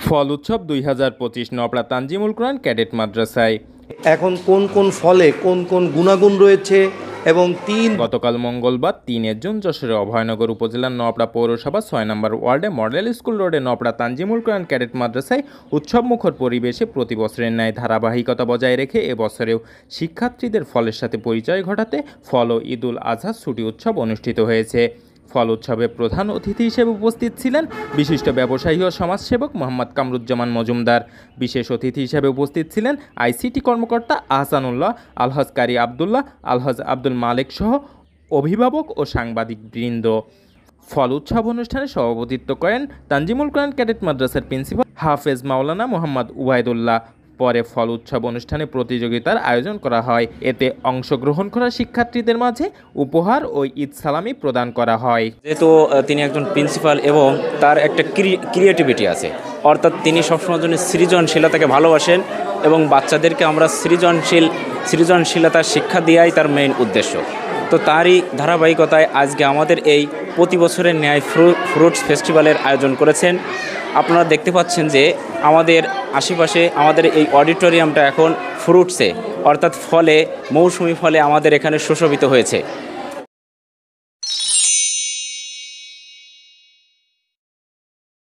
ফল উৎসব ২০২৫ নপড়া তানজিমুল কোরআন ক্যাডেট মাদ্রাসায়। এখন কোন কোন ফলে কোন কোন গুণাগুণ রয়েছে এবং গতকাল মঙ্গলবার ৩ জুন যশোরের অভয়নগর উপজেলার নপড়া পৌরসভা ৬ নম্বর ওয়ার্ডে মডেল স্কুল রোডে নপড়া তানজিমুল কোরআন ক্যাডেট মাদ্রাসায় উৎসবমুখর পরিবেশে প্রতি বছরের ন্যায় ধারাবাহিকতা বজায় রেখে এবছরেও শিক্ষার্থীদের ফলের সাথে পরিচয় ঘটাতে ফল ও ঈদুল আজহা ছুটি উৎসব অনুষ্ঠিত হয়েছে। ফল উৎসবে প্রধান অতিথি হিসেবে উপস্থিত ছিলেন বিশিষ্ট ব্যবসায়ী ও সমাজসেবক মোহাম্মদ কামরুজ্জামান মজুমদার। বিশেষ অতিথি হিসেবে উপস্থিত ছিলেন আইসিটি কর্মকর্তা আহসানুল্লাহ, আলহাজ কারি আবদুল্লাহ, আলহাজ আব্দুল মালেক সহ অভিভাবক ও সাংবাদিক বৃন্দ। ফল উৎসব অনুষ্ঠানে সভাপতিত্ব করেন তানজিমুল কোরআন ক্যাডেট মাদ্রাসার প্রিন্সিপাল হাফেজ মাওলানা মোহাম্মদ উবায়দুল্লাহ। পরে ফল উৎসব অনুষ্ঠানে প্রতিযোগিতার আয়োজন করা হয়। এতে অংশগ্রহণ করা শিক্ষার্থীদের মাঝে উপহার ও ঈদ সালামি প্রদান করা হয়। যেহেতু তিনি একজন প্রিন্সিপাল এবং তার একটা ক্রিয়েটিভিটি আছে, অর্থাৎ তিনি সবসময় জন্য সৃজনশীলতাকে ভালোবাসেন এবং বাচ্চাদেরকে আমরা সৃজনশীলতার শিক্ষা দেওয়াই তার মেইন উদ্দেশ্য। তো তারই ধারাবাহিকতায় আজকে আমাদের এই প্রতি বছরের ন্যায় ফ্রুটস ফেস্টিভ্যালের আয়োজন করেছেন। আপনারা দেখতে পাচ্ছেন যে আমাদের আশেপাশে আমাদের এই অডিটোরিয়ামটা এখন ফ্রুটসে অর্থাৎ ফলে মৌসুমি ফলে আমাদের এখানে সুশোভিত হয়েছে।